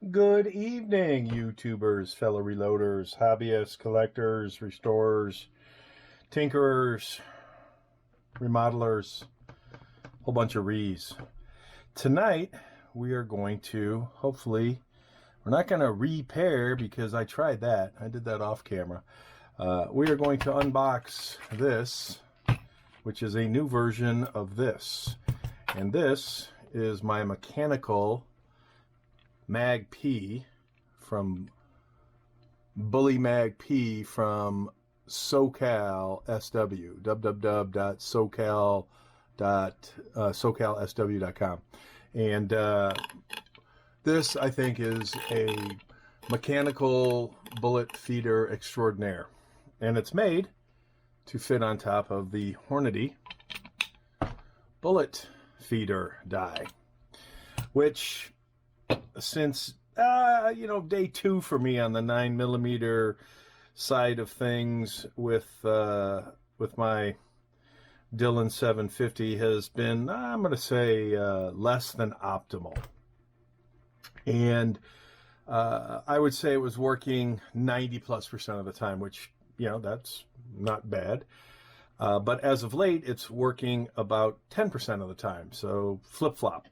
Good evening, YouTubers, fellow reloaders, hobbyists, collectors, restorers, tinkerers, remodelers, whole bunch of rees. Tonight, we are going to, hopefully, we're not going to repair because I tried that. I did that off camera. We are going to unbox this, which is a new version of this. And this is my mechanical Mag-P from Bully Mag-P from SocalSW, www.SocalSW.com. And this, I think, is a mechanical bullet feeder extraordinaire. And it's made to fit on top of the Hornady bullet feeder die, which since day 2 for me on the 9mm side of things with my Dillon 750 has been, I'm going to say, less than optimal. And I would say it was working 90+% of the time, which, that's not bad. But as of late, it's working about 10% of the time. So flip-flop.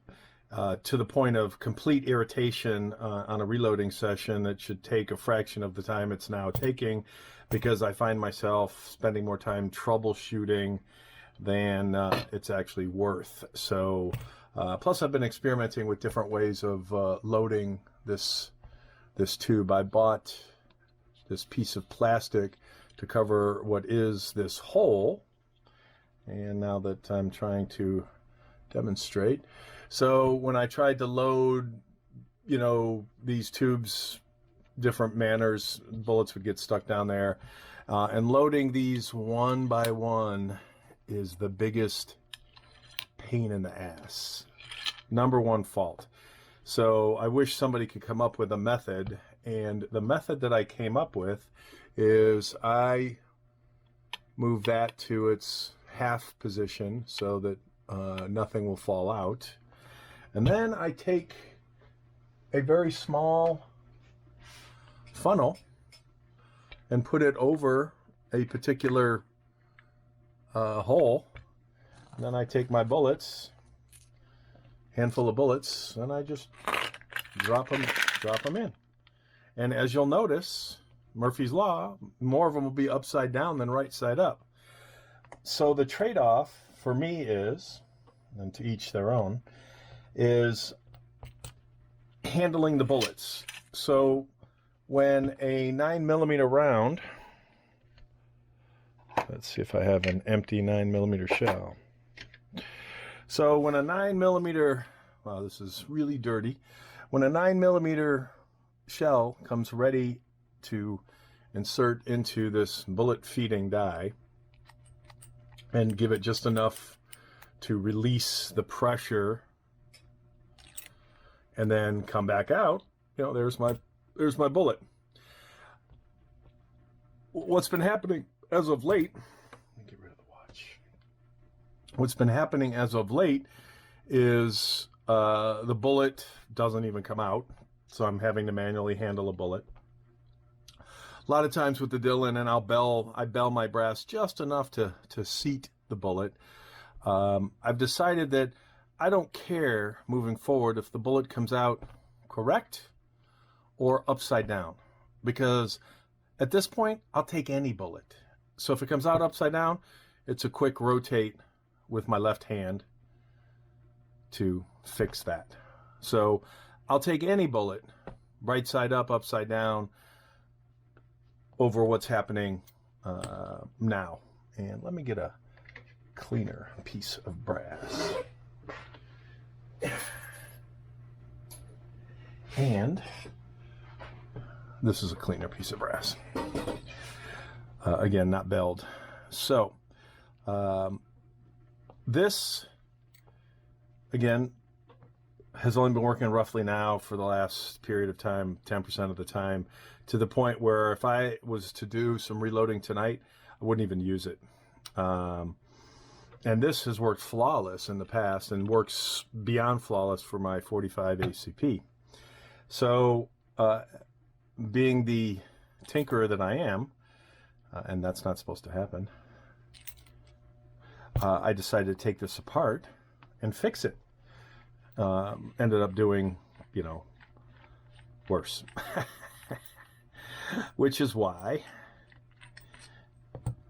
To the point of complete irritation on a reloading session that should take a fraction of the time it's now taking, because I find myself spending more time troubleshooting than it's actually worth. So plus I've been experimenting with different ways of loading this tube. I bought this piece of plastic to cover what is this hole, and now that I'm trying to demonstrate. So when I tried to load, these tubes, different manners, bullets would get stuck down there. And loading these one by one is the biggest pain in the ass. Number one fault. So I wish somebody could come up with a method. And the method that I came up with is I move that to its half position so that nothing will fall out. And then I take a very small funnel and put it over a particular hole. And then I take my bullets, handful of bullets, and I just drop them in. And as you'll notice, Murphy's Law, more of them will be upside down than right side up. So the trade-off for me is, and to each their own, is handling the bullets. So when a 9mm round, let's see if I have an empty 9mm shell. So when a 9mm, wow, this is really dirty. When a 9mm shell comes ready to insert into this bullet feeding die and give it just enough to release the pressure and then come back out, there's my bullet. What's been happening as of late, let me get rid of the watch. What's been happening as of late is the bullet doesn't even come out, so I'm having to manually handle a bullet. A lot of times with the Dillon, and I bell my brass just enough to seat the bullet. I've decided that I don't care moving forward if the bullet comes out correct or upside down, because at this point I'll take any bullet. So if it comes out upside down, it's a quick rotate with my left hand to fix that. So I'll take any bullet, right side up, upside down, over what's happening now. And let me get a cleaner piece of brass. And this is a cleaner piece of brass. Again, not belled. So this, again, has only been working roughly now for the last period of time, 10% of the time, to the point where if I was to do some reloading tonight, I wouldn't even use it. And this has worked flawless in the past and works beyond flawless for my 45 ACP. So being the tinkerer that I am, and that's not supposed to happen, I decided to take this apart and fix it. Ended up doing, you know, worse. Which is why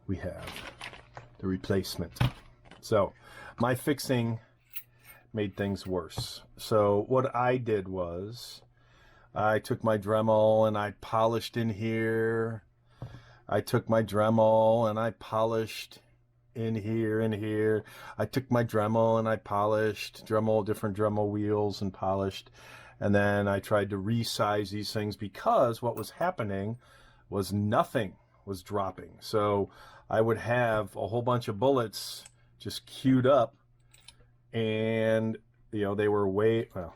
we have the replacement. So my fixing made things worse. So what I did was I took my Dremel and I polished in here. I took my Dremel and I polished in here and here. I took my Dremel and I polished different Dremel wheels and polished. And then I tried to resize these things because what was happening was nothing was dropping. So I would have a whole bunch of bullets just queued up, and you know, they were way, well,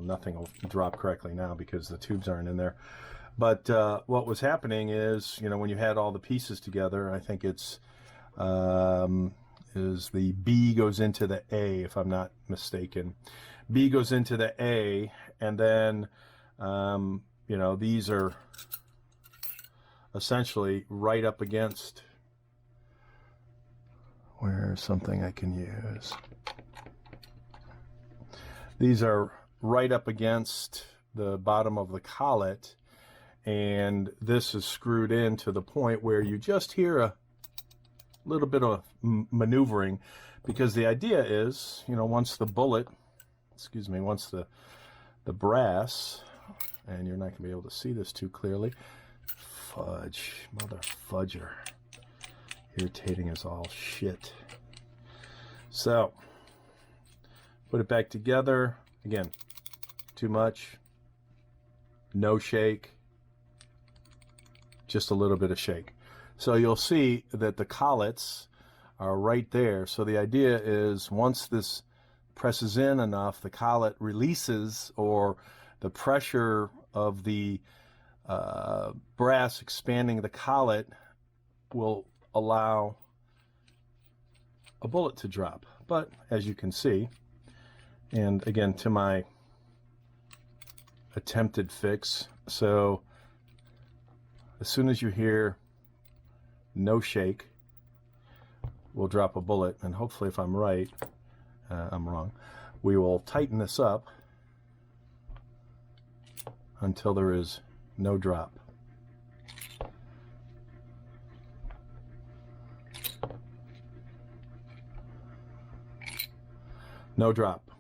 nothing will drop correctly now because the tubes aren't in there. But what was happening is, you know, when you had all the pieces together, I think it's is the B goes into the A, if I'm not mistaken. B goes into the A, and then you know, these are essentially right up against, where's something I can use? These are right up against the bottom of the collet, and this is screwed in to the point where you just hear a little bit of maneuvering, because the idea is, you know, once the bullet, excuse me, once the brass, and you're not going to be able to see this too clearly, fudge, mother fudger, irritating as all shit. So put it back together again. Too much, no shake, just a little bit of shake. So you'll see that the collets are right there. So the idea is once this presses in enough, the collet releases, or the pressure of the brass expanding the collet will allow a bullet to drop. But as you can see, and again to my attempted fix, so as soon as you hear no shake, we'll drop a bullet, and hopefully, if I'm right, I'm wrong, we will tighten this up until there is no drop. No drop.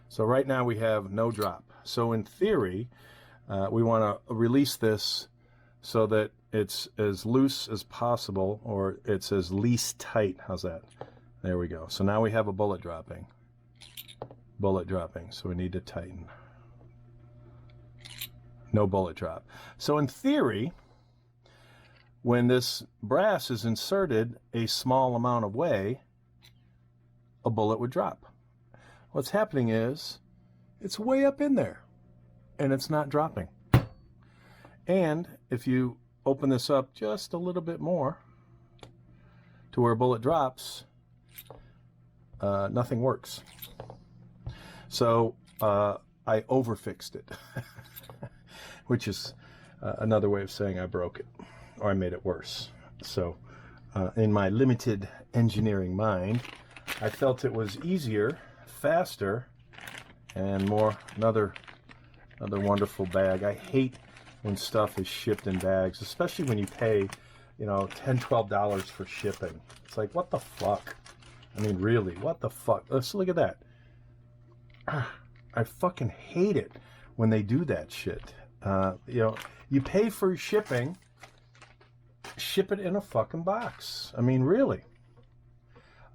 So right now we have no drop. So in theory, we want to release this so that it's as loose as possible, or it's as least tight. How's that? There we go. So now we have a bullet dropping. Bullet dropping. So we need to tighten. No bullet drop. So in theory, when this brass is inserted a small amount of way, a bullet would drop. What's happening is it's way up in there and it's not dropping. And if you open this up just a little bit more to where a bullet drops, nothing works. So I overfixed it, which is another way of saying I broke it, or I made it worse. So in my limited engineering mind, I felt it was easier, faster, and more, another wonderful bag. I hate when stuff is shipped in bags, especially when you pay, you know, $10, $12 for shipping. It's like, what the fuck? I mean, really, what the fuck? Let's look at that. I fucking hate it when they do that shit. You know, you pay for shipping, ship it in a fucking box. I mean, really.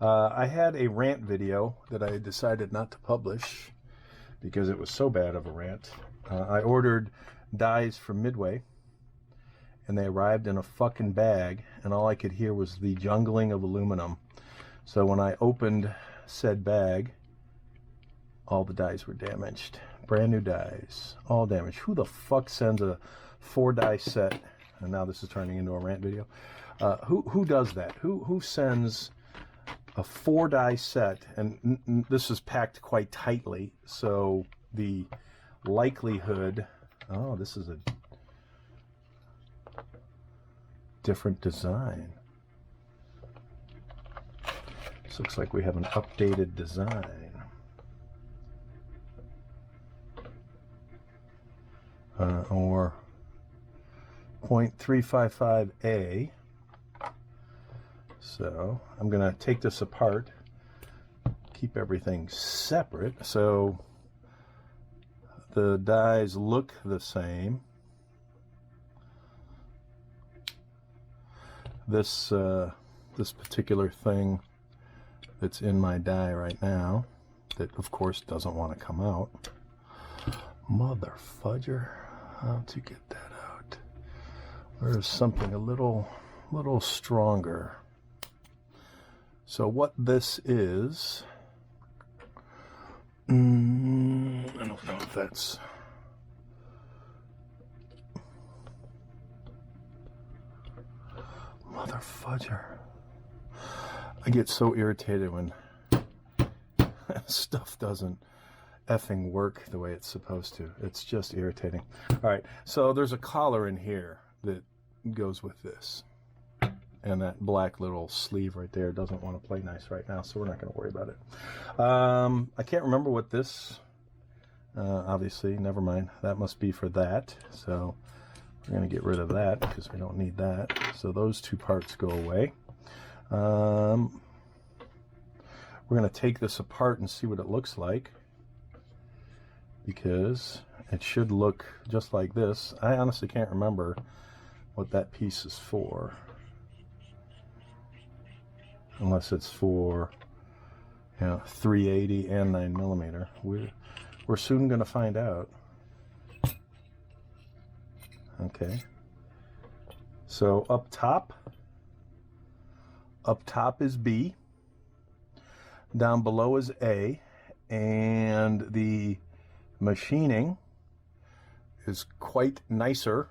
I had a rant video that I decided not to publish because it was so bad of a rant. I ordered dies from Midway, and they arrived in a fucking bag, and all I could hear was the jungling of aluminum. So when I opened said bag, all the dies were damaged. Brand new dies, all damaged. Who the fuck sends a 4-die set? And now this is turning into a rant video. Who does that? Who sends a 4-die set? And this is packed quite tightly, so the likelihood. Oh, this is a different design. This looks like we have an updated design. Or 0.355A. So I'm going to take this apart, keep everything separate. So the dies look the same. This particular thing that's in my die right now, that of course doesn't want to come out. Mother fudger, how'd you get that out? There's something a little stronger. So what this is, I don't know if that's, mother fudger. I get so irritated when stuff doesn't effing work the way it's supposed to. It's just irritating. All right, so there's a collar in here that goes with this. And that black little sleeve right there doesn't want to play nice right now, so we're not going to worry about it. I can't remember what this, obviously, never mind. That must be for that. So we're going to get rid of that because we don't need that. So those two parts go away. We're going to take this apart and see what it looks like, because it should look just like this. I honestly can't remember what that piece is for, unless it's for, you know, 380 and 9mm. We're soon going to find out. Okay. So up top is B, down below is A, and the machining is quite nicer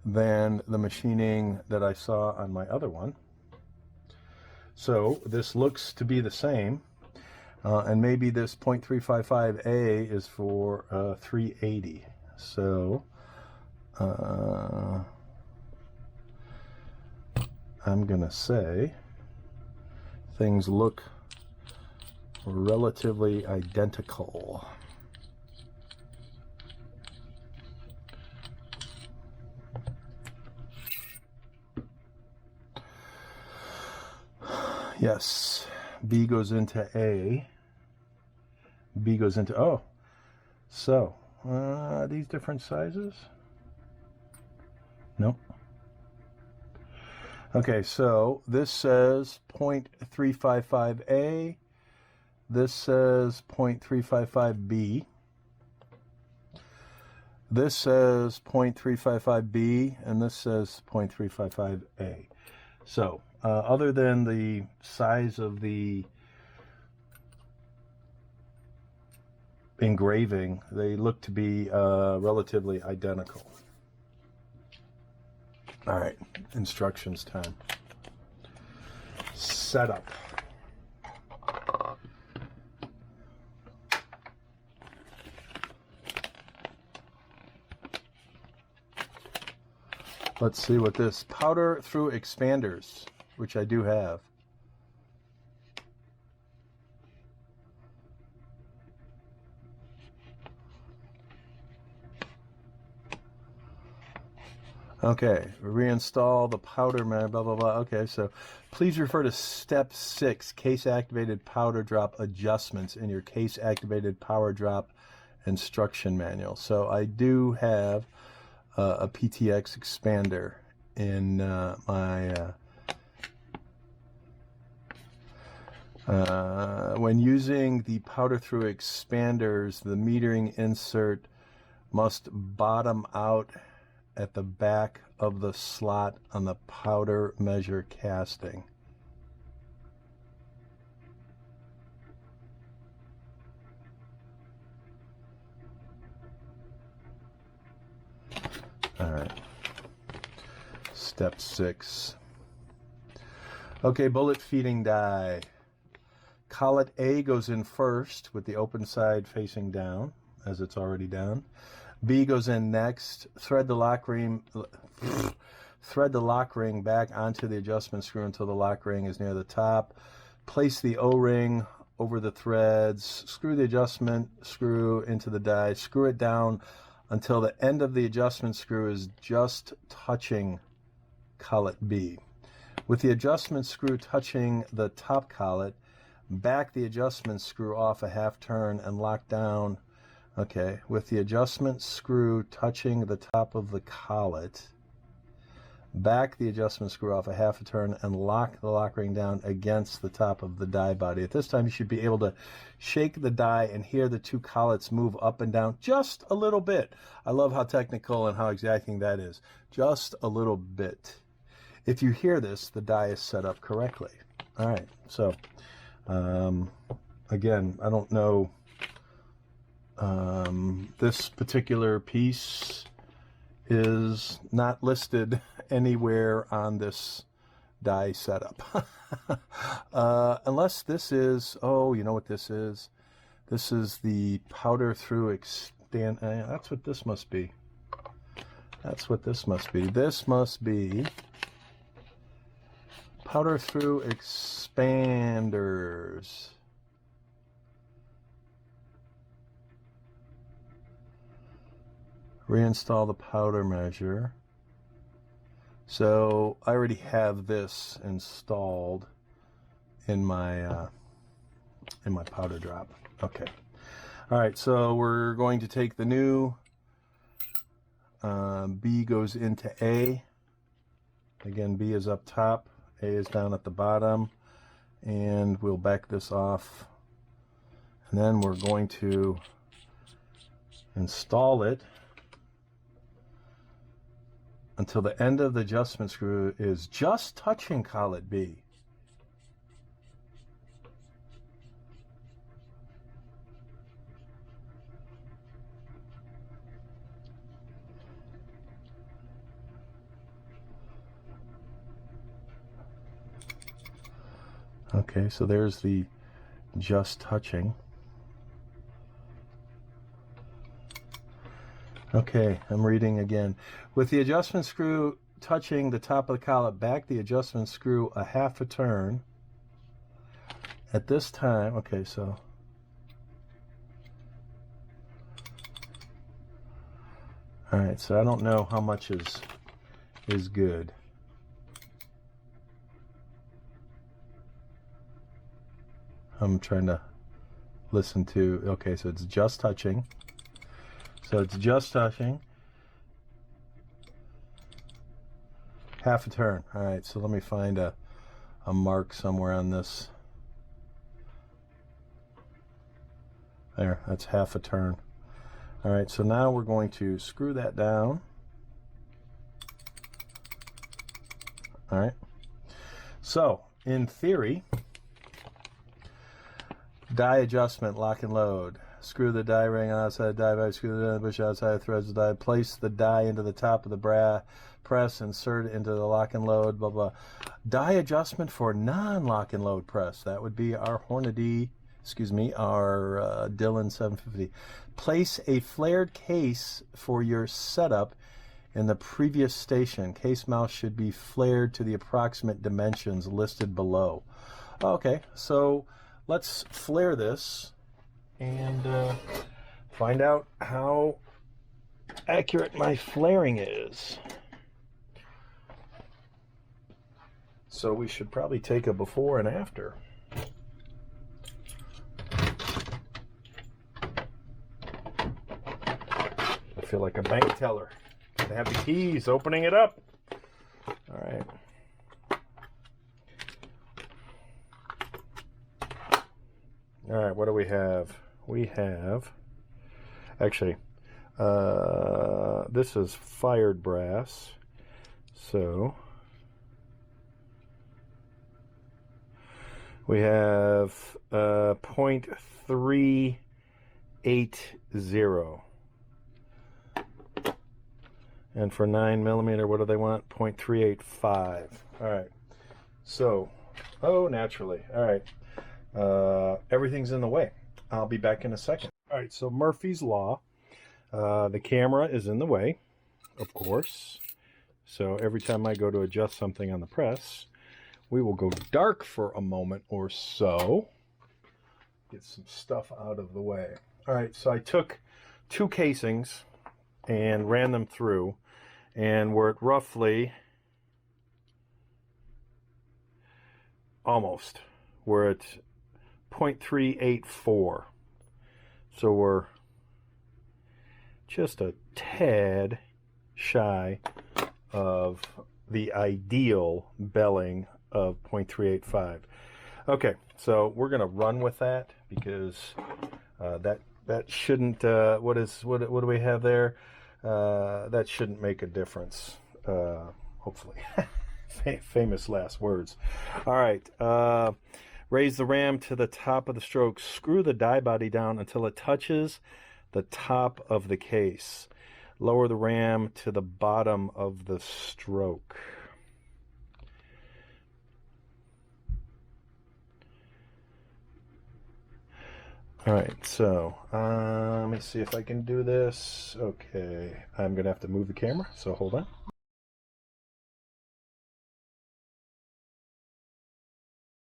than the machining that I saw on my other one. So this looks to be the same, and maybe this 0.355A is for 380. So I'm gonna say things look relatively identical. Yes, B goes into A, B goes into, oh, so, these different sizes? Nope. Okay, so this says 0.355A, this says 0.355B, this says 0.355B, and this says 0.355A. So, other than the size of the engraving, they look to be relatively identical. All right, instructions time. Setup. Let's see what this powder through expanders, which I do have. Okay, reinstall the powder, blah, blah, blah. Okay, so please refer to step 6, case-activated powder drop adjustments in your case-activated power drop instruction manual. So I do have a PTX expander in my... when using the powder through expanders, the metering insert must bottom out at the back of the slot on the powder measure casting. All right. Step 6. Okay, bullet feeding die. Collet A goes in first with the open side facing down. as it's already down. B goes in next. Thread the lock ring back onto the adjustment screw until the lock ring is near the top. Place the O-ring over the threads. Screw the adjustment screw into the die. Screw it down until the end of the adjustment screw is just touching collet B. With the adjustment screw touching the top collet, back the adjustment screw off a half turn and lock down. Okay, with the adjustment screw touching the top of the collet, back the adjustment screw off a half a turn and lock the lock ring down against the top of the die body. At this time, you should be able to shake the die and hear the two collets move up and down just a little bit. I love how technical and how exacting that is. Just a little bit. If you hear this, the die is set up correctly. All right, so again, I don't know this particular piece is not listed anywhere on this die setup. Unless this is, oh, you know what this is? This is the powder through extend. That's what this must be. That's what this must be. This must be powder through expanders. Reinstall the powder measure. So I already have this installed in my powder drop. Okay. All right. So we're going to take the new B goes into A. Again, B is up top, A is down at the bottom, and we'll back this off. And then we're going to install it until the end of the adjustment screw is just touching collet B. Okay, so there's the just touching. Okay, I'm reading again. With the adjustment screw touching the top of the collet, back the adjustment screw a half a turn. At this time, okay, so all right, so I don't know how much is good. I'm trying to listen to, okay, so it's just touching. So it's just touching. Half a turn. All right, so let me find a mark somewhere on this. There, that's half a turn. All right, so now we're going to screw that down. All right. So, in theory, die adjustment, lock and load. Screw the die ring outside the die body, screw the bush outside the threads of the die, place the die into the top of the press, insert it into the lock and load, blah, blah. Die adjustment for non-lock and load press. That would be our Hornady, our Dillon 750. Place a flared case for your setup in the previous station. Case mouth should be flared to the approximate dimensions listed below. Okay, so let's flare this and find out how accurate my flaring is. So we should probably take a before and after. I feel like a bank teller. Gotta have the keys, opening it up. All right. All right, what do we have? We have, actually, this is fired brass, so we have 0.380, and for 9mm, what do they want? 0.385. All right, so, oh, naturally, all right. Everything's in the way. I'll be back in a second. All right, so Murphy's Law. The camera is in the way, of course. So every time I go to adjust something on the press, we will go dark for a moment or so. Get some stuff out of the way. All right, so I took 2 casings and ran them through, and we're at roughly almost. We're at 0.384. So we're just a tad shy of the ideal belling of 0.385. Okay, so we're gonna run with that because that shouldn't. What do we have there? That shouldn't make a difference. Hopefully, famous last words. All right. Raise the ram to the top of the stroke. Screw the die body down until it touches the top of the case. Lower the ram to the bottom of the stroke. All right, so let me see if I can do this. Okay, I'm gonna have to move the camera, so hold on.